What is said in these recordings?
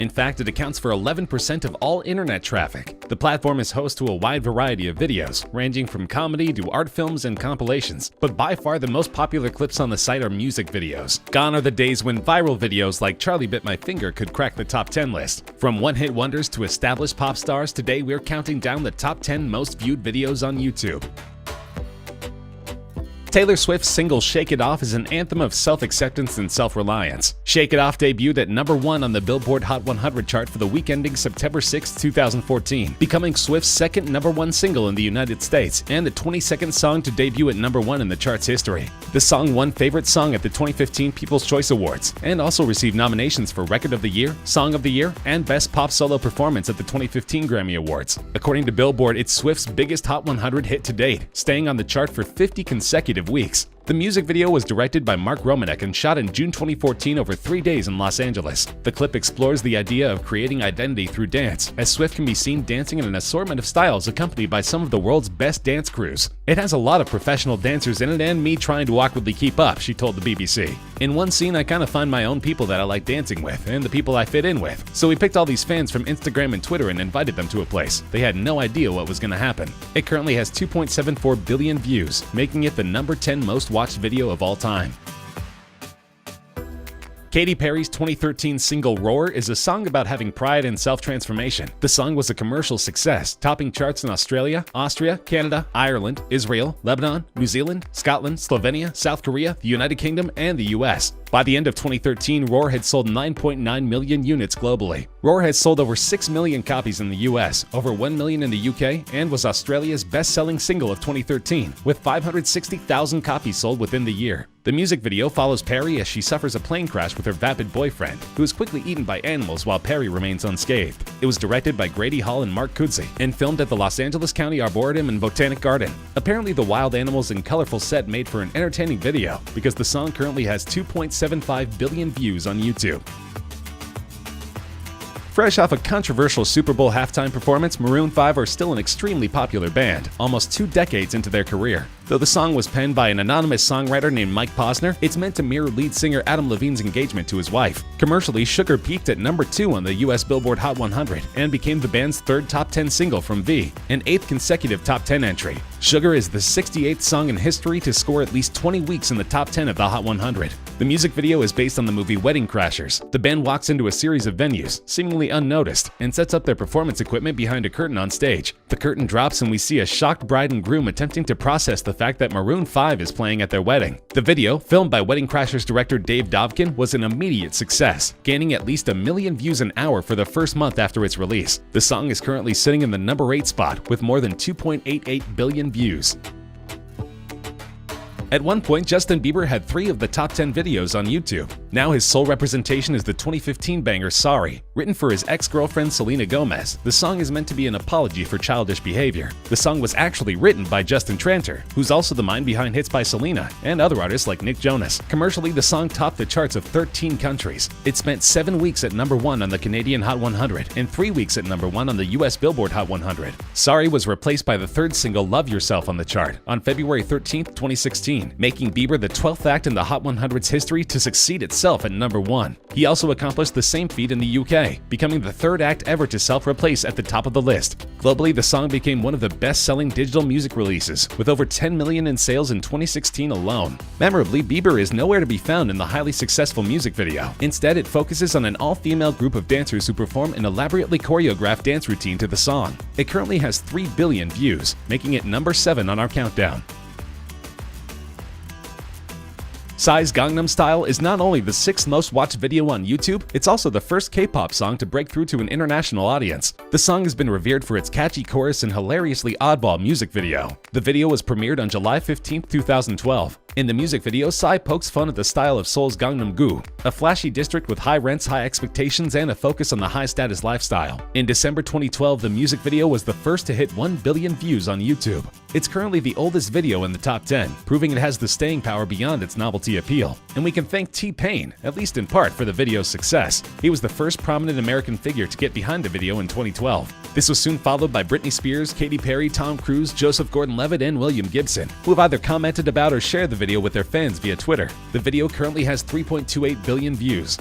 In fact, it accounts for 11% of all internet traffic. The platform is host to a wide variety of videos, ranging from comedy to art films and compilations, but by far the most popular clips on the site are music videos. Gone are the days when viral videos like Charlie Bit My Finger could crack the top 10 list. From one-hit wonders to established pop stars, today we're counting down the top 10 most viewed videos on YouTube. Taylor Swift's single Shake It Off is an anthem of self-acceptance and self-reliance. Shake It Off debuted at number 1 on the Billboard Hot 100 chart for the week ending September 6, 2014, becoming Swift's second number 1 single in the United States and the 22nd song to debut at number 1 in the chart's history. The song won Favorite Song at the 2015 People's Choice Awards and also received nominations for Record of the Year, Song of the Year, and Best Pop Solo Performance at the 2015 Grammy Awards. According to Billboard, it's Swift's biggest Hot 100 hit to date, staying on the chart for 50 consecutive weeks. The music video was directed by Mark Romanek and shot in June 2014 over 3 days in Los Angeles. The clip explores the idea of creating identity through dance, as Swift can be seen dancing in an assortment of styles accompanied by some of the world's best dance crews. It has a lot of professional dancers in it and me trying to awkwardly keep up, she told the BBC. In one scene, I kind of find my own people that I like dancing with and the people I fit in with. So we picked all these fans from Instagram and Twitter and invited them to a place. They had no idea what was going to happen. It currently has 2.74 billion views, making it the number 10 most watched video of all time. Katy Perry's 2013 single Roar is a song about having pride and self-transformation. The song was a commercial success, topping charts in Australia, Austria, Canada, Ireland, Israel, Lebanon, New Zealand, Scotland, Slovenia, South Korea, the United Kingdom, and the US. By the end of 2013, Roar had sold 9.9 million units globally. Roar has sold over 6 million copies in the US, over 1 million in the UK, and was Australia's best-selling single of 2013, with 560,000 copies sold within the year. The music video follows Perry as she suffers a plane crash with her vapid boyfriend, who is quickly eaten by animals while Perry remains unscathed. It was directed by Grady Hall and Mark Kudzi, and filmed at the Los Angeles County Arboretum and Botanic Garden. Apparently, the wild animals and colorful set made for an entertaining video, because the song currently has 2.75 billion views on YouTube. Fresh off a controversial Super Bowl halftime performance, Maroon 5 are still an extremely popular band, almost 2 decades into their career. Though the song was penned by an anonymous songwriter named Mike Posner, it's meant to mirror lead singer Adam Levine's engagement to his wife. Commercially, Sugar peaked at number 2 on the US Billboard Hot 100 and became the band's third top 10 single from V, an 8th consecutive top 10 entry. Sugar is the 68th song in history to score at least 20 weeks in the top 10 of the Hot 100. The music video is based on the movie Wedding Crashers. The band walks into a series of venues, seemingly unnoticed, and sets up their performance equipment behind a curtain on stage. The curtain drops and we see a shocked bride and groom attempting to process the fact that Maroon 5 is playing at their wedding. The video, filmed by Wedding Crashers director Dave Dovkin, was an immediate success, gaining at least 1 million views an hour for the first month after its release. The song is currently sitting in the number 8 spot with more than 2.88 billion views. At one point, Justin Bieber had 3 of the top 10 videos on YouTube. Now his sole representation is the 2015 banger Sorry. Written for his ex-girlfriend Selena Gomez, the song is meant to be an apology for childish behavior. The song was actually written by Justin Tranter, who's also the mind behind hits by Selena and other artists like Nick Jonas. Commercially, the song topped the charts of 13 countries. It spent 7 weeks at number 1 on the Canadian Hot 100 and 3 weeks at number 1 on the US Billboard Hot 100. Sorry was replaced by the third single Love Yourself on the chart on February 13, 2016, making Bieber the 12th act in the Hot 100's history to succeed itself at number 1. He also accomplished the same feat in the UK, becoming the 3rd act ever to self-replace at the top of the list. Globally, the song became one of the best-selling digital music releases, with over 10 million in sales in 2016 alone. Memorably, Bieber is nowhere to be found in the highly successful music video. Instead, it focuses on an all-female group of dancers who perform an elaborately choreographed dance routine to the song. It currently has 3 billion views, making it number 7 on our countdown. Psy's Gangnam Style is not only the 6th most watched video on YouTube, it's also the first K-pop song to break through to an international audience. The song has been revered for its catchy chorus and hilariously oddball music video. The video was premiered on July 15, 2012. In the music video, Psy pokes fun at the style of Seoul's Gangnam-gu, a flashy district with high rents, high expectations, and a focus on the high-status lifestyle. In December 2012, the music video was the first to hit 1 billion views on YouTube. It's currently the oldest video in the top 10, proving it has the staying power beyond its novelty appeal. And we can thank T-Pain, at least in part, for the video's success. He was the first prominent American figure to get behind the video in 2012. This was soon followed by Britney Spears, Katy Perry, Tom Cruise, Joseph Gordon-Levitt, and William Gibson, who have either commented about or shared the video with their fans via Twitter. The video currently has 3.28 billion views.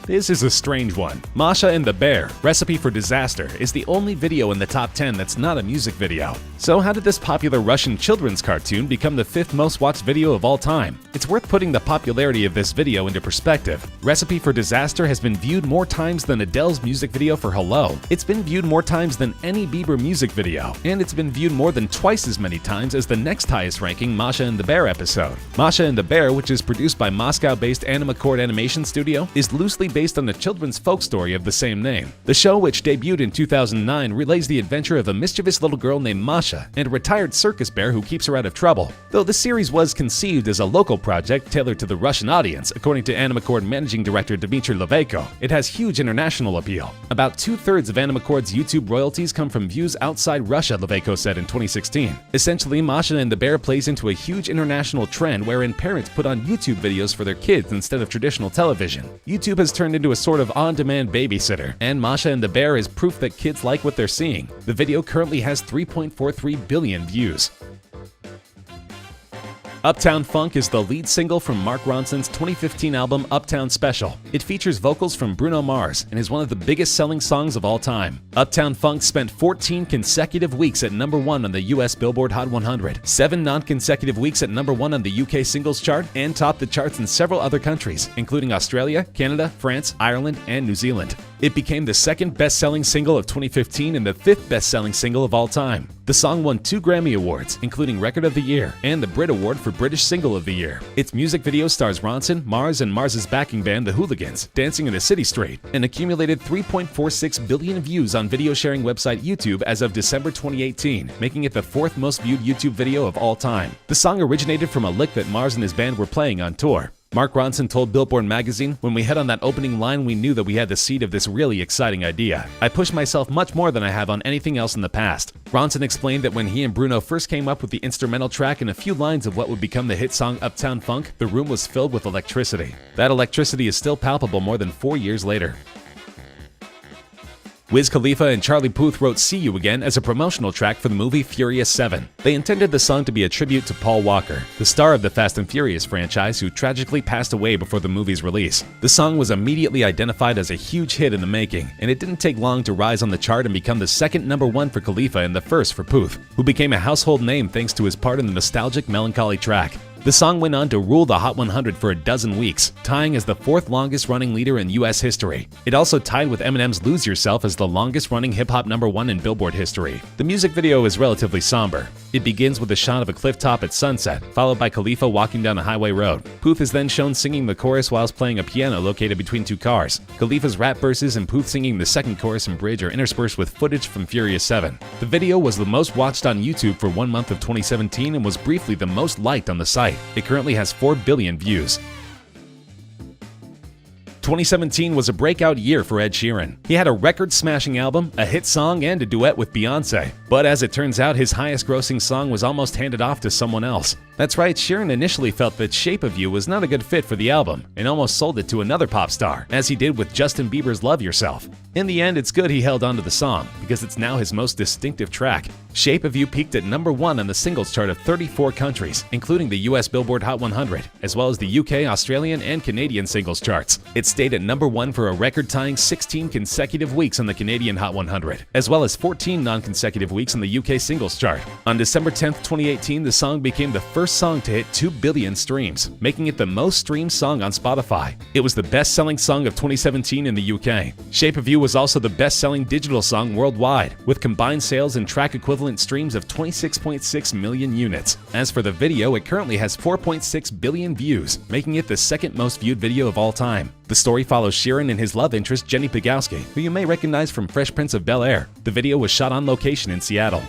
This is a strange one. Masha and the Bear, Recipe for Disaster, is the only video in the top 10 that's not a music video. So how did this popular Russian children's cartoon become the 5th most watched video of all time? It's worth putting the popularity of this video into perspective. Recipe for Disaster has been viewed more times than Adele's music video for Hello. It's been viewed more times than any Bieber music video, and it's been viewed more than twice as many times as the next highest ranking Masha and the Bear episode. Masha and the Bear, which is produced by Moscow-based Animacord Animation Studio, is loosely based on the children's folk story of the same name. The show, which debuted in 2009, relays the adventure of a mischievous little girl named Masha and a retired circus bear who keeps her out of trouble. Though the series was conceived as a local project tailored to the Russian audience, according to Animacord managing director Dmitry Levayko, it has huge international appeal. About 2/3 of Animacord's YouTube royalties come from views outside Russia, Levayko said in 2016. Essentially, Masha and the Bear plays into a huge international trend wherein parents put on YouTube videos for their kids instead of traditional television. YouTube has turned into a sort of on-demand babysitter, and Masha and the Bear is proof that kids like what they're seeing. The video currently has 3.43 billion views. Uptown Funk is the lead single from Mark Ronson's 2015 album Uptown Special. It features vocals from Bruno Mars and is one of the biggest selling songs of all time. Uptown Funk spent 14 consecutive weeks at #1 on the US Billboard Hot 100, 7 non-consecutive weeks at #1 on the UK Singles Chart, and topped the charts in several other countries, including Australia, Canada, France, Ireland, and New Zealand. It became the 2nd best-selling single of 2015 and the 5th best-selling single of all time. The song won 2 Grammy Awards, including Record of the Year and the Brit Award for British Single of the Year. Its music video stars Ronson, Mars, and Mars's backing band, the Hooligans, dancing in a city street, and accumulated 3.46 billion views on video sharing website YouTube as of December 2018, making it the 4th most viewed YouTube video of all time. The song originated from a lick that Mars and his band were playing on tour. Mark Ronson told Billboard magazine, "When we hit on that opening line, we knew that we had the seed of this really exciting idea. I pushed myself much more than I have on anything else in the past." Ronson explained that when he and Bruno first came up with the instrumental track and a few lines of what would become the hit song Uptown Funk, the room was filled with electricity. That electricity is still palpable more than 4 years later. Wiz Khalifa and Charlie Puth wrote "See You Again" as a promotional track for the movie Furious 7. They intended the song to be a tribute to Paul Walker, the star of the Fast and Furious franchise, who tragically passed away before the movie's release. The song was immediately identified as a huge hit in the making, and it didn't take long to rise on the chart and become the 2nd #1 for Khalifa and the 1st for Puth, who became a household name thanks to his part in the nostalgic Melancholy track. The song went on to rule the Hot 100 for a dozen weeks, tying as the 4th longest-running leader in US history. It also tied with Eminem's Lose Yourself as the longest-running hip-hop #1 in Billboard history. The music video is relatively somber. It begins with a shot of a cliff top at sunset, followed by Khalifa walking down a highway road. Puth is then shown singing the chorus whilst playing a piano located between 2 cars. Khalifa's rap verses and Puth singing the 2nd chorus and bridge are interspersed with footage from Furious 7. The video was the most watched on YouTube for 1 month of 2017 and was briefly the most liked on the site. It currently has 4 billion views. 2017 was a breakout year for Ed Sheeran. He had a record-smashing album, a hit song, and a duet with Beyoncé. But as it turns out, his highest-grossing song was almost handed off to someone else. That's right, Sheeran initially felt that Shape of You was not a good fit for the album, and almost sold it to another pop star, as he did with Justin Bieber's Love Yourself. In the end, it's good he held onto the song, because it's now his most distinctive track. Shape of You peaked at #1 on the singles chart of 34 countries, including the US Billboard Hot 100, as well as the UK, Australian, and Canadian singles charts. It stayed at #1 for a record-tying 16 consecutive weeks on the Canadian Hot 100, as well as 14 non-consecutive weeks on the UK singles chart. On December 10th, 2018, the song became the first song to hit 2 billion streams, making it the most streamed song on Spotify. It was the best-selling song of 2017 in the UK. Shape of You was also the best-selling digital song worldwide, with combined sales and track equivalent streams of 26.6 million units. As for the video, it currently has 4.6 billion views, making it the 2nd most viewed video of all time. The story follows Sheeran and his love interest Jenny Pegowski, who you may recognize from Fresh Prince of Bel-Air. The video was shot on location in Seattle.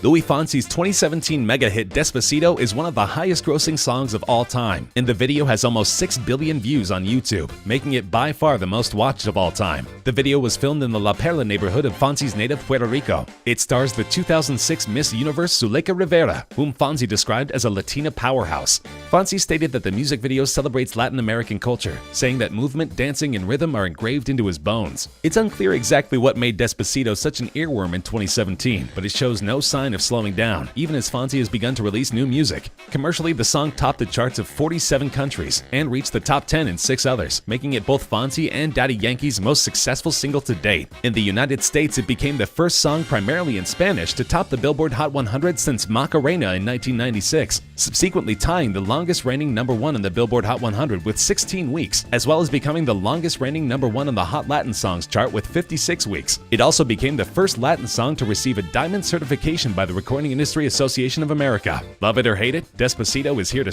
Louis Fonsi's 2017 mega hit Despacito is one of the highest-grossing songs of all time, and the video has almost 6 billion views on YouTube, making it by far the most watched of all time. The video was filmed in the La Perla neighborhood of Fonsi's native Puerto Rico. It stars the 2006 Miss Universe Zuleika Rivera, whom Fonsi described as a Latina powerhouse. Fonsi stated that the music video celebrates Latin American culture, saying that movement, dancing, and rhythm are engraved into his bones. It's unclear exactly what made Despacito such an earworm in 2017, but it shows no sign sign of slowing down, even as Fonzie has begun to release new music. Commercially, the song topped the charts of 47 countries and reached the top 10 in 6 others, making it both Fonzie and Daddy Yankee's most successful single to date. In the United States, it became the first song primarily in Spanish to top the Billboard Hot 100 since Macarena in 1996, subsequently tying the longest reigning #1 on the Billboard Hot 100 with 16 weeks, as well as becoming the longest reigning #1 on the Hot Latin Songs chart with 56 weeks. It also became the first Latin song to receive a diamond certification by the Recording Industry Association of America. Love it or hate it, Despacito is here to